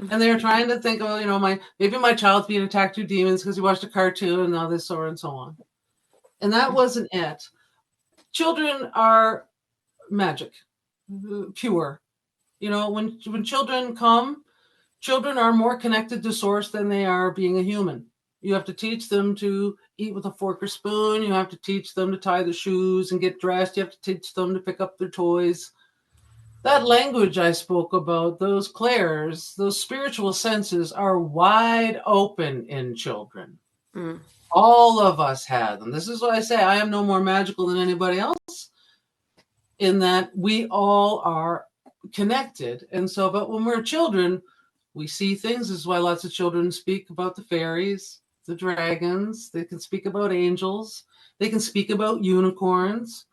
And they were trying to think, maybe my child's being attacked through demons because he watched a cartoon and all this, and so on. And that wasn't it. Children are magic, pure. When children come, children are more connected to source than they are being a human. You have to teach them to eat with a fork or spoon. You have to teach them to tie the shoes and get dressed. You have to teach them to pick up their toys. That language I spoke about, those clairs, those spiritual senses are wide open in children. Mm. All of us have them. This is why I say I am no more magical than anybody else, in that we all are connected. And so, but when we're children, we see things. This is why lots of children speak about the fairies, the dragons. They can speak about angels. They can speak about unicorns.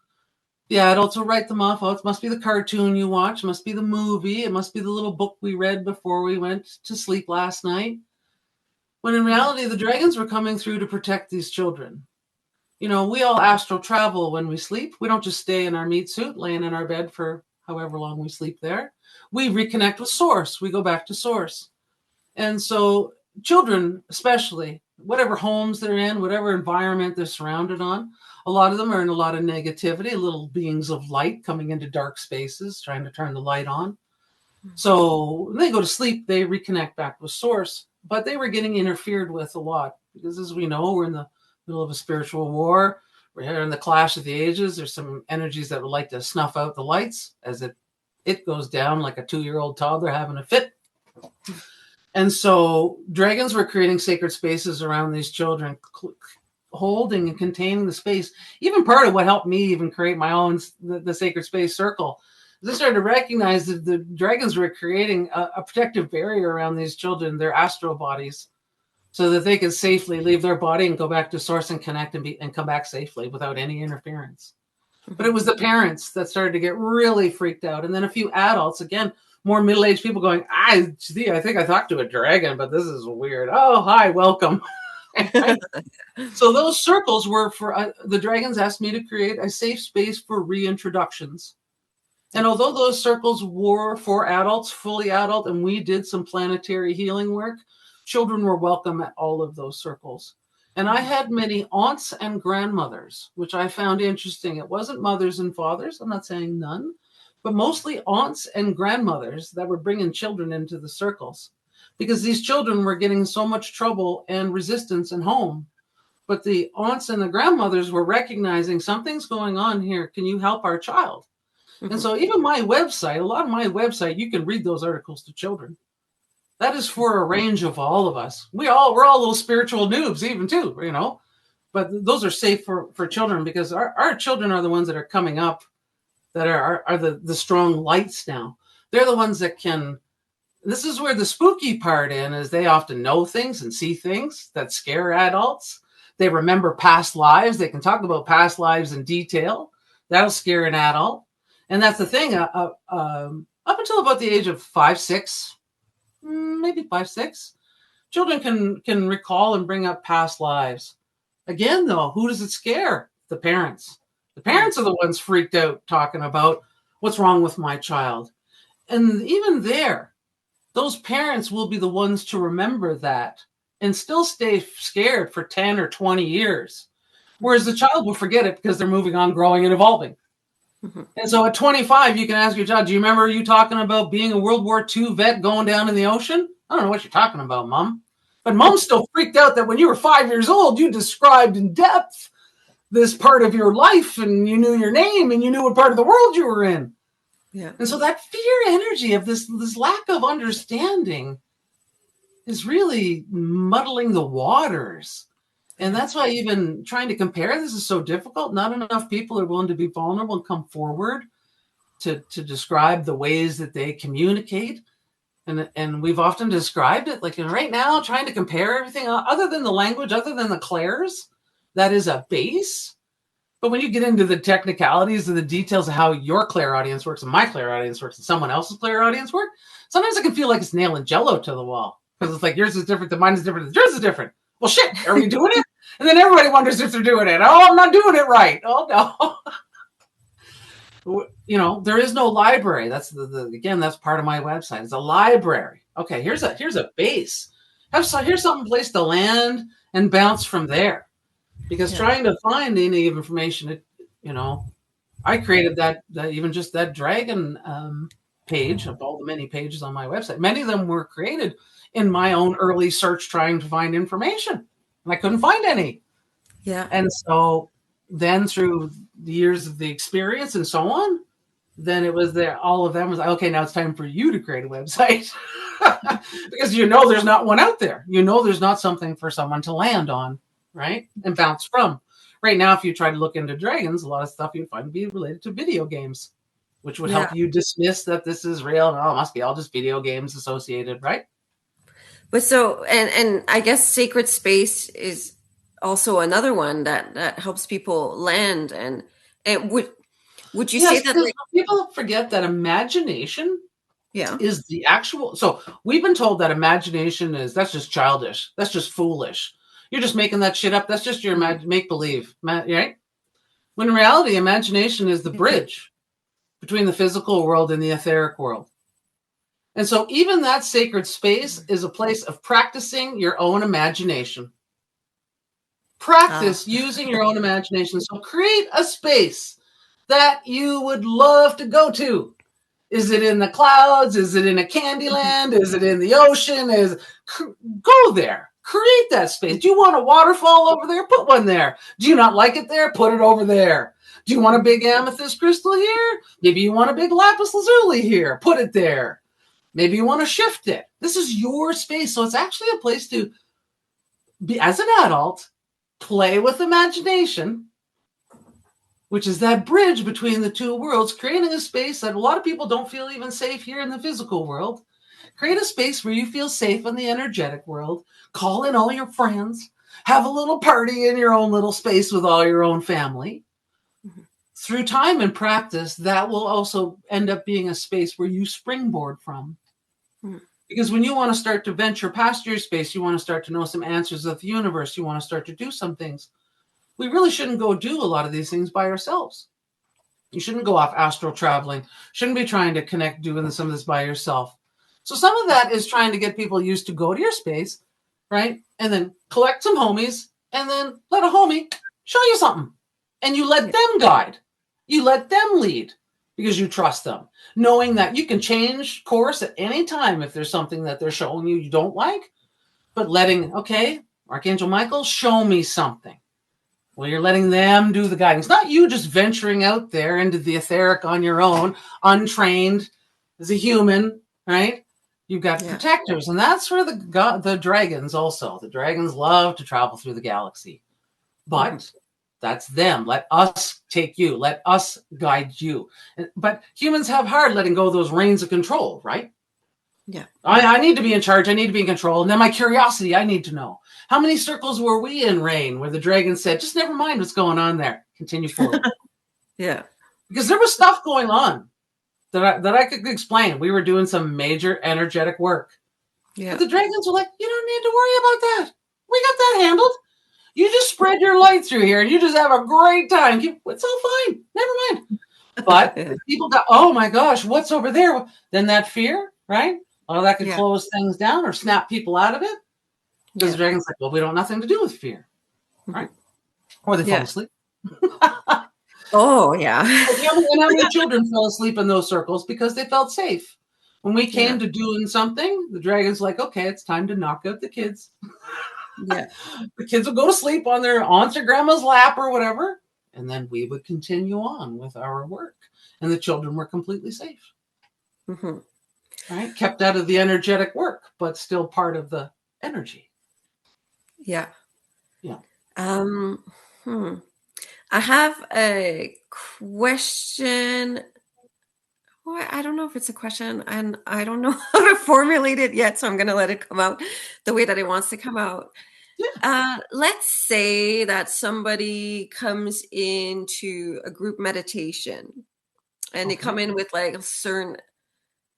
The adults will write them off. Oh, it must be the cartoon you watch. It must be the movie. It must be the little book we read before we went to sleep last night. When in reality, the dragons were coming through to protect these children. You know, we all astral travel when we sleep. We don't just stay in our meat suit, laying in our bed for however long we sleep there. We reconnect with source. We go back to source. And so children, especially, whatever homes they're in, whatever environment they're surrounded on, a lot of them are in a lot of negativity, little beings of light coming into dark spaces, trying to turn the light on. So when they go to sleep, they reconnect back with source, but they were getting interfered with a lot because, as we know, we're in the middle of a spiritual war. We're here in the clash of the ages. There's some energies that would like to snuff out the lights as it goes down like a 2-year-old toddler having a fit. And so dragons were creating sacred spaces around these children, holding and containing the space. Even part of what helped me even create my own, the sacred space circle, is I started to recognize that the dragons were creating a protective barrier around these children, their astral bodies, so that they could safely leave their body and go back to source and connect and come back safely without any interference. But it was the parents that started to get really freaked out. And then a few adults, again, more middle-aged people going, I think I talked to a dragon, but this is weird. Oh, hi, welcome. So those circles were for, the dragons asked me to create a safe space for reintroductions. And although those circles were for adults, fully adult, and we did some planetary healing work, children were welcome at all of those circles. And I had many aunts and grandmothers, which I found interesting. It wasn't mothers and fathers. I'm not saying none, but mostly aunts and grandmothers that were bringing children into the circles because these children were getting so much trouble and resistance at home. But the aunts and the grandmothers were recognizing something's going on here. Can you help our child? And so even my website, a lot of my website, you can read those articles to children. That is for a range of all of us. We're all little spiritual noobs even too, you know, but those are safe for children because our children are the ones that are coming up that are the strong lights now. They're the ones that can, this is where the spooky part in is they often know things and see things that scare adults. They remember past lives. They can talk about past lives in detail. That'll scare an adult. And that's the thing, up until about the age of 5, 6, maybe 5, 6, children can recall and bring up past lives. Again, though, who does it scare? The parents. The parents are the ones freaked out talking about what's wrong with my child. And even there, those parents will be the ones to remember that and still stay scared for 10 or 20 years. Whereas the child will forget it because they're moving on, growing, and evolving. And so at 25, you can ask your child, do you remember you talking about being a World War II vet going down in the ocean? I don't know what you're talking about, Mom. But Mom's still freaked out that when you were 5 years old, you described in depth this part of your life and you knew your name and you knew what part of the world you were in. Yeah. And so that fear energy of this lack of understanding is really muddling the waters. And that's why even trying to compare this is so difficult. Not enough people are willing to be vulnerable and come forward to describe the ways that they communicate. And we've often described it like right now, trying to compare everything other than the language, other than the clairs, that is a base. But when you get into the technicalities and the details of how your clairaudience works and my clairaudience works and someone else's clairaudience work, sometimes it can feel like it's nailing Jello to the wall because it's like yours is different than mine is different. Yours is different. Well, shit, are we doing it? And then everybody wonders if they're doing it. Oh, I'm not doing it right. Oh, no. You know, there is no library. That's again, that's part of my website. It's a library. Okay, here's a base. Here's some place to land and bounce from there. Because trying to find any information, I created that even just that dragon page of all the many pages on my website. Many of them were created in my own early search trying to find information. And I couldn't find any. Yeah. And so then through the years of the experience and so on, then it was there. All of them was like, okay, now it's time for you to create a website. Because you know there's not one out there. You know there's not something for someone to land on, right? And bounce from. Right now, if you try to look into dragons, a lot of stuff you'd find to be related to video games, which would Yeah. help you dismiss that this is real. No, it must be all just video games associated, right? But so, and I guess sacred space is also another one that helps people land. And would you say Yes, that, because like, people forget that imagination yeah. is the actual. So we've been told that imagination is that's just childish. That's just foolish. You're just making that shit up. That's just your Mhm. make believe, right? When in reality, imagination is the Yeah. bridge between the physical world and the etheric world. And so even that sacred space is a place of practicing your own imagination. Ah. Practice using your own imagination. So create a space that you would love to go to. Is it in the clouds? Is it in a candy Mhm. land? Is it in the ocean? Go there. Create that space. Do you want a waterfall over there? Put one there. Do you not like it there? Put it over there. Do you want a big amethyst crystal here? Maybe you want a big lapis lazuli here. Put it there. Maybe you want to shift it. This is your space. So it's actually a place to be, as an adult, play with imagination, which is that bridge between the two worlds, creating a space that a lot of people don't feel even safe here in the physical world. Create a space where you feel safe in the energetic world. Call in all your friends. Have a little party in your own little space with all your own family. Mhm. Through time and practice, that will also end up being a space where you springboard from. Mhm. Because when you want to start to venture past your space, you want to start to know some answers of the universe, you want to start to do some things. We really shouldn't go do a lot of these things by ourselves. You shouldn't go off astral traveling. Shouldn't be trying to connect doing some of this by yourself. So some of that is trying to get people used to go to your space, right? And then collect some homies and then let a homie show you something. And you let Yeah. them guide. You let them lead because you trust them, knowing that you can change course at any time if there's something that they're showing you don't like, but letting, okay, Archangel Michael, show me something. Well, you're letting them do the guiding. It's not you just venturing out there into the etheric on your own, untrained as a human, right? You've got Yeah. protectors, and that's where the dragons also. The dragons love to travel through the galaxy, Mhm. but that's them. Let us take you. Let us guide you. But humans have hard letting go of those reins of control, right? Yeah. I need to be in charge. I need to be in control. And then my curiosity, I need to know. How many circles were we in, Rain, where the dragon said, just never mind what's going on there. Continue forward. Yeah. Because there was stuff going on that I could explain. We were doing some major energetic work. But Yeah. the dragons were like, you don't need to worry about that. We got that handled. You just spread your light through here and you just have a great time. It's all fine. Never mind. But Yeah. if people go, oh my gosh, what's over there? Then that fear, right? Oh, that could Yeah. close things down or snap people out of it. Because the Yeah. dragon's like, well, we don't have nothing to do with fear, Mhm. right? Or they fall Yeah. asleep. Oh, yeah. And how many children fell asleep in those circles because they felt safe? When we Yeah. came to doing something, the dragon's like, okay, it's time to knock out the kids. Yeah. The kids would go to sleep on their aunt's or grandma's lap or whatever. And then we would continue on with our work. And the children were completely safe, Mhm. right? Kept out of the energetic work, but still part of the energy. Yeah. Yeah. Um, hmm. I have a question. Well, I don't know if it's a question, and I don't know how to formulate it yet, so I'm gonna let it come out the way that it wants to come out. Yeah. Let's say that somebody comes into a group meditation and they Okay. come in with like a certain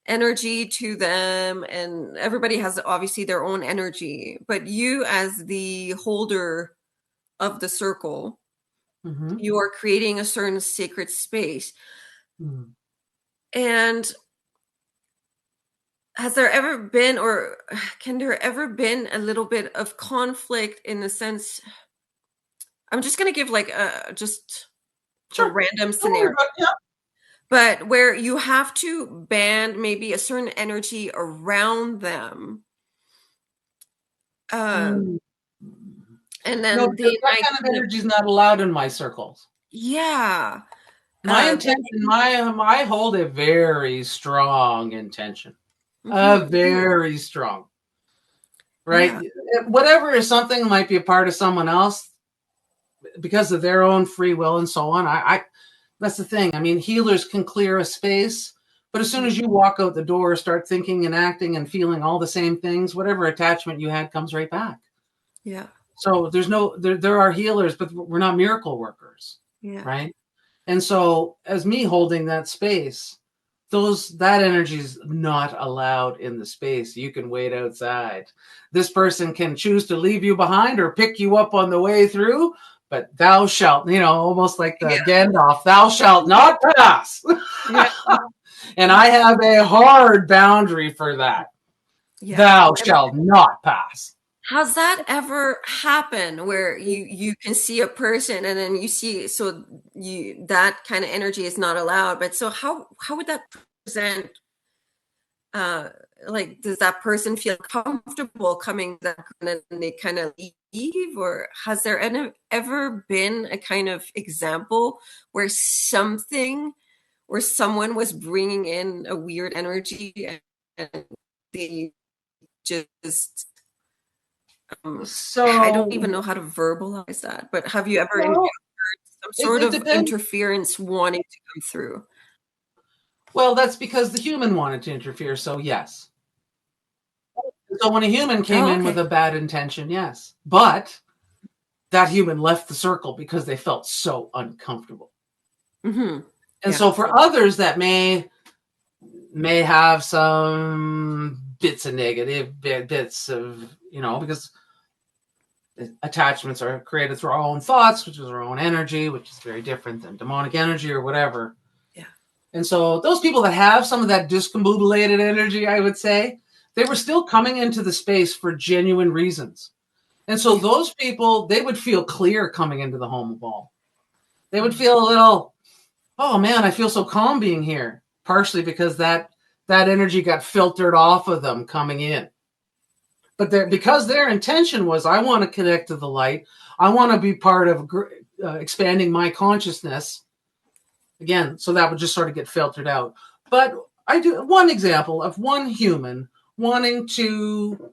energy to them, and everybody has obviously their own energy, but you, as the holder of the circle, Mm-hmm. you are creating a certain sacred space. Mm-hmm. And has there ever been, or can there ever been a little bit of conflict in the sense, I'm just going to give like just a Sure. random Don't worry scenario, about it. Yeah. but where you have to band maybe a certain energy around them, uh, Mm. and No, then because they that might kind of kind of, energy is not allowed in my circles. yeah. My But intention, I hold a very strong intention. mhm, Very strong, right? yeah, Whatever is something might be a part of someone else because of their own free will and so on. I that's the thing. I mean, healers can clear a space, but as soon as you walk out the door, start thinking and acting and feeling all the same things, whatever attachment you had comes right back. yeah, So there are healers, but we're not miracle workers, yeah, right? And so as me holding that space, that energy is not allowed in the space. You can wait outside. This person can choose to leave you behind or pick you up on the way through, but thou shalt, almost like the yeah, Gandalf, thou shalt not pass. yeah, And I have a hard boundary for that. yeah. Thou shalt not pass. Has that ever happened where you can see a person and then you see so you that kind of energy is not allowed, but so how would that present uh like does that person feel comfortable coming that and then they kind of leave, or has there ever been a kind of example where someone was bringing in a weird energy and they just I don't even So, know how to verbalize that, but have you ever encountered well, some it, sort it of depends. interference wanting to come through? Well, that's because the human wanted to interfere. So, yes. So when a human came Oh, in with okay. a bad intention, yes. But that human left the circle because they felt so uncomfortable. Mhm. And Yeah. so for others that may have some bits of negative bits of, because attachments are created through our own thoughts, which is our own energy, which is very different than demonic energy or whatever. Yeah. And so those people that have some of that discombobulated energy, I would say, they were still coming into the space for genuine reasons. And so Yeah. those people, they would feel clear coming into the home of all. They would Mm. feel a little, oh man, I feel so calm being here. Partially because that energy got filtered off of them coming in. But Yeah. because their intention was, I want to connect to the light. I want to be part of expanding my consciousness. Again, so that would just sort of get filtered out. But I do one example of one human wanting to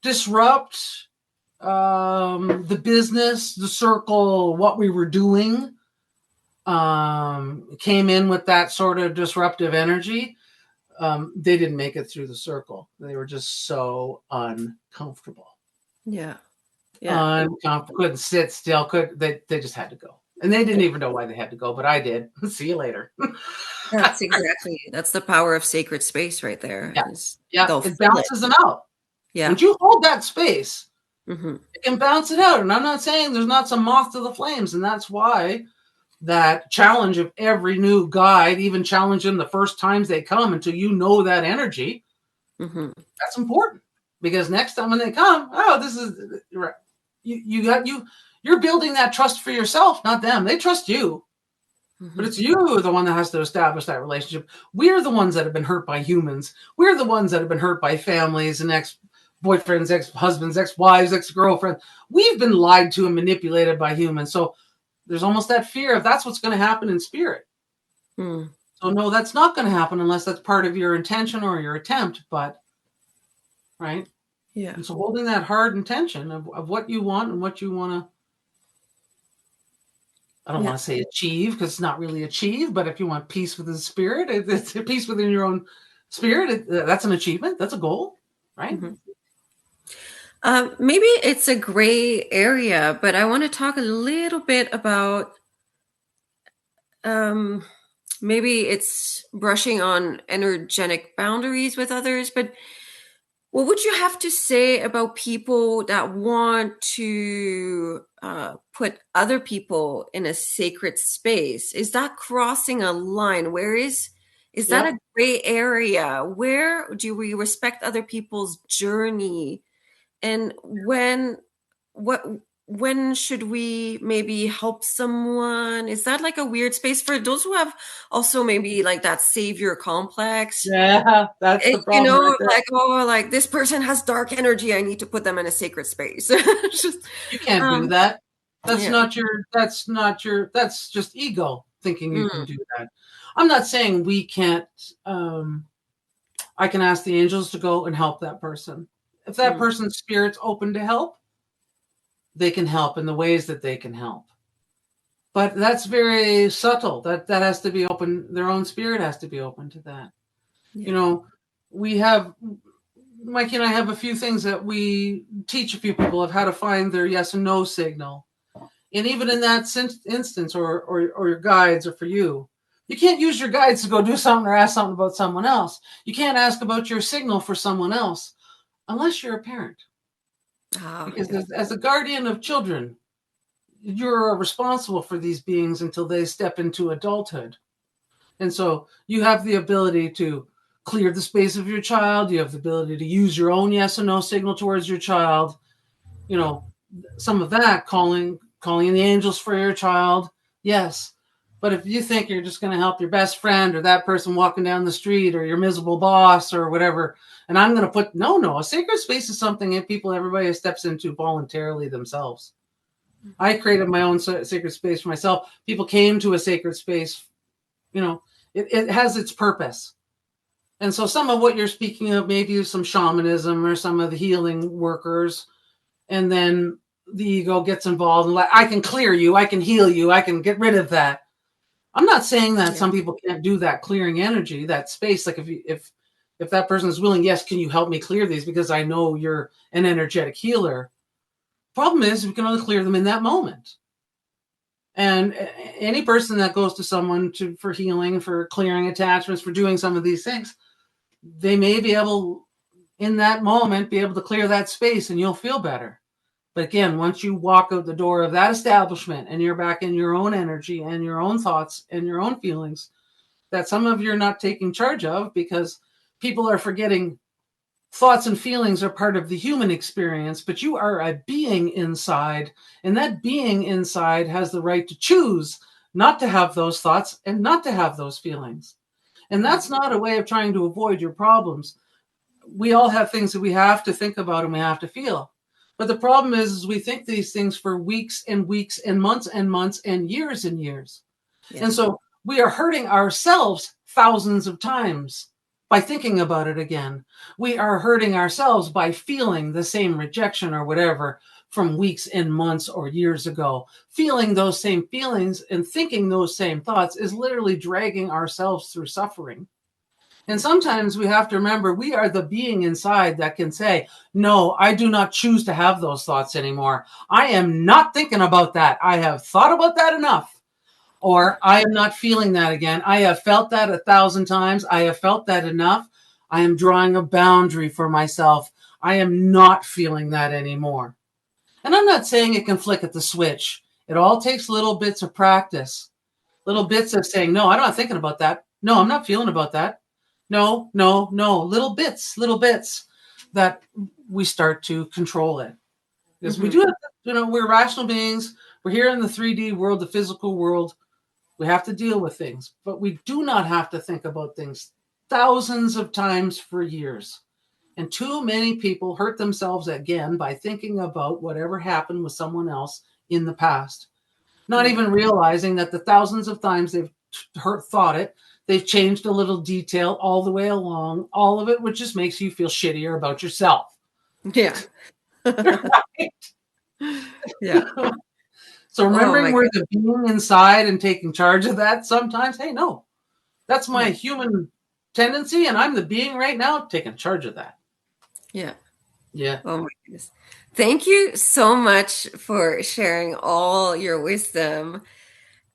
disrupt the business, the circle, what we were doing, came in with that sort of disruptive energy. They didn't make it through the circle. They were just so uncomfortable. Yeah. Yeah. Uncomfortable, couldn't sit still, they just had to go. And they didn't even know why they had to go, but I did. See you later. That's the power of sacred space right there. Yeah. Is Yeah. they'll It feel it. bounces them out. Yeah. Once you hold that space, Mhm. it can bounce it out. And I'm not saying there's not some moth to the flames. And that's why that challenge of every new guide, even challenge them the first times they come until you know that energy, Mhm. that's important. Because next time when they come, this is you're building that trust for yourself, not them. They trust you, but Mhm. it's you the one that has to establish that relationship. We're the ones that have been hurt by humans. We're the ones that have been hurt by families and ex-boyfriends, ex-husbands, ex-wives, ex-girlfriends. We've been lied to and manipulated by humans. So there's almost that fear of that's what's going to happen in spirit. Mm. So no, that's not going to happen unless that's part of your intention or your attempt. But right. Yeah. And so holding that hard intention of what you want and what you want to, I don't Yeah. want to say achieve because it's not really achieve, but if you want peace within spirit, it's peace within your own spirit. That's an achievement. That's a goal, right? Mhm. Maybe it's a gray area, but I want to talk a little bit about um, maybe it's brushing on energetic boundaries with others, but what would you have to say about people that want to put other people in a sacred space? Is that crossing a line? Is that a Yep. gray area? Where do we respect other people's journey? And what when should we maybe help someone? Is that like a weird space for those who have also maybe like that savior complex? Yeah, that's the problem right there. Like, oh, like this person has dark energy. I need to put them in a sacred space. It's just, You can't do um, that. yeah, That's just ego. thinking you can Mm, do that. I'm not saying we can't. I can ask the angels to go and help that person. If that mm, person's spirit's open to help, they can help in the ways that they can help. But that's very subtle. That has to be open. Their own spirit has to be open to that. You yeah. know, we have Mikey and I have a few things that we teach a few people of how to find their yes and no signal. And even in that instance, or your guides, or for you, you can't use your guides to go do something or ask something about someone else. You can't ask about your signal for someone else unless you're a parent. Ah, Because as a guardian of children, you're responsible for these beings until they step into adulthood. And so you have the ability to clear the space of your child. You have the ability to use your own yes and no signal towards your child. You know, some of that calling in the angels for your child. Yes. But if you think you're just going to help your best friend or that person walking down the street or your miserable boss or whatever, and I'm going to put, no, a sacred space is something that everybody steps into voluntarily themselves. I created my own sacred space for myself. People came to a sacred space, it has its purpose. And so some of what you're speaking of, maybe some shamanism or some of the healing workers, and then the ego gets involved and like, I can clear you, I can heal you, I can get rid of that. I'm not saying that yeah. some people can't do that clearing energy, that space. Like if that person is willing, yes, can you help me clear these because I know you're an energetic healer. Problem is we can only clear them in that moment. And any person that goes to someone for healing, for clearing attachments, for doing some of these things, they may be able, in that moment, be able to clear that space and you'll feel better. But again, once you walk out the door of that establishment and you're back in your own energy and your own thoughts and your own feelings, that some of you're not taking charge of because people are forgetting thoughts and feelings are part of the human experience, but you are a being inside, and that being inside has the right to choose not to have those thoughts and not to have those feelings. And Mm, that's not a way of trying to avoid your problems. We all have things that we have to think about and we have to feel. But the problem is we think these things for weeks and weeks and months and years and years. yeah. And so we are hurting ourselves thousands of times by thinking about it again. We are hurting ourselves by feeling the same rejection or whatever from weeks and months or years ago. Feeling those same feelings and thinking those same thoughts is literally dragging ourselves through suffering. And sometimes we have to remember we are the being inside that can say, no, I do not choose to have those thoughts anymore. I am not thinking about that. I have thought about that enough. Or I am not feeling that again. I have felt that 1,000 times. I have felt that enough. I am drawing a boundary for myself. I am not feeling that anymore. And I'm not saying it can flick at the switch. It all takes little bits of practice, little bits of saying, no, I'm not thinking about that. No, I'm not feeling about that. No, no, no. Little bits that we start to control it. Because we Mm-hmm. do have, we're rational beings. We're here in the 3D world, the physical world. We have to deal with things, but we do not have to think about things thousands of times for years. And too many people hurt themselves again by thinking about whatever happened with someone else in the past, not Yeah. even realizing that the thousands of times they've thought it, they've changed a little detail all the way along, all of it, which just makes you feel shittier about yourself. Yeah. Right? Yeah. So Oh remembering my we're God. the being inside and taking charge of that sometimes, hey, no, that's my Yeah. human tendency, and I'm the being right now taking charge of that. Yeah. Yeah. Oh my goodness. Thank you so much for sharing all your wisdom.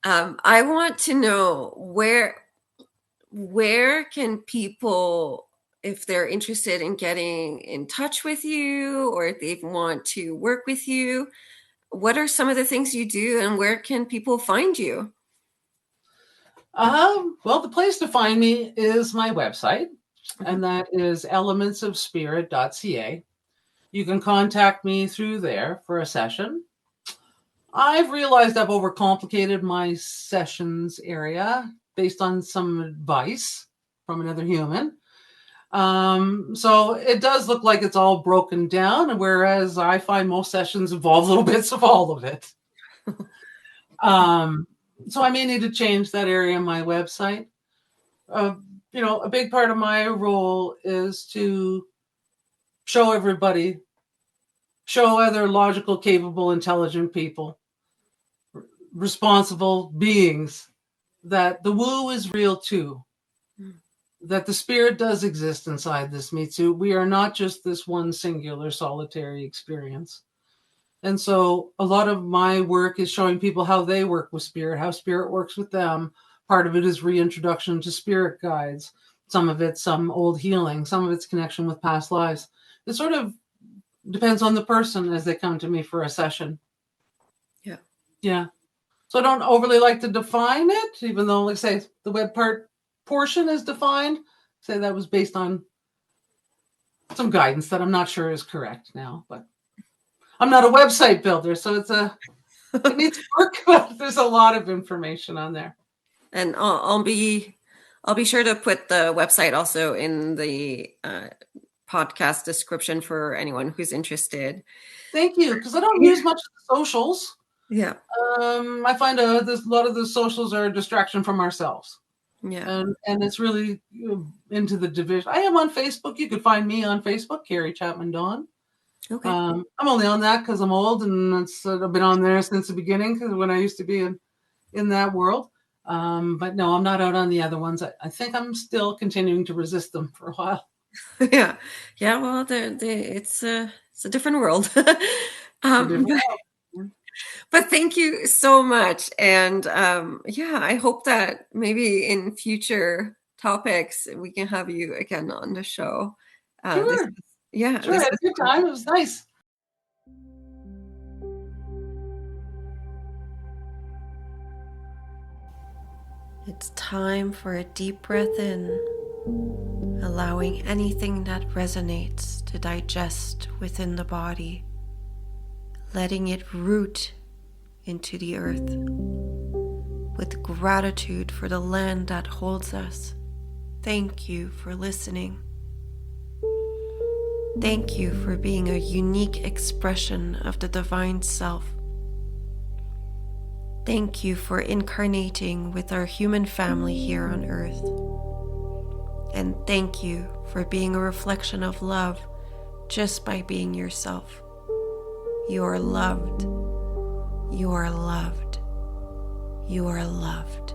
I want to know where can people, if they're interested in getting in touch with you or if they want to work with you, what are some of the things you do and where can people find you? Well, the place to find me is my website, Mhm. and that is elementsofspirit.ca. You can contact me through there for a session. I've realized I've overcomplicated my sessions area based on some advice from another human. So it does look like it's all broken down, whereas I find most sessions involve little bits of all of it. Um, So I may need to change that area on my website. A big part of my role is to show everybody, show other logical, capable, intelligent people, responsible beings, that the woo is real too, that the spirit does exist inside this Mitsu. We are not just this one singular solitary experience. And so a lot of my work is showing people how they work with spirit, how spirit works with them. Part of it is reintroduction to spirit guides. Some of it's some old healing. Some of it's connection with past lives. It sort of depends on the person as they come to me for a session. Yeah. Yeah. So I don't overly like to define it, even though, like say, the web portion is defined. Say that was based on some guidance that I'm not sure is correct now, but I'm not a website builder, so it needs work, but there's a lot of information on there. And I'll be sure to put the website also in the podcast description for anyone who's interested. Thank you, because I don't use much of the socials. Yeah. I find a lot of the socials are a distraction from ourselves. Yeah. And it's really into the division. I am on Facebook. You could find me on Facebook, Carrie Chapman-Don. Okay. I'm only on that because I'm old, and I've been on there since the beginning, because when I used to be in that world. But no, I'm not out on the other ones. I think I'm still continuing to resist them for a while. Yeah. Well, it's a different world. But thank you so much. And I hope that maybe in future topics we can have you again on the show. Sure. Sure, I had a good time. It was nice. It's time for a deep breath in, allowing anything that resonates to digest within the body, letting it root into the earth, with gratitude for the land that holds us. Thank you for listening. Thank you for being a unique expression of the divine self. Thank you for incarnating with our human family here on earth. And thank you for being a reflection of love just by being yourself. You are loved. You are loved. You are loved.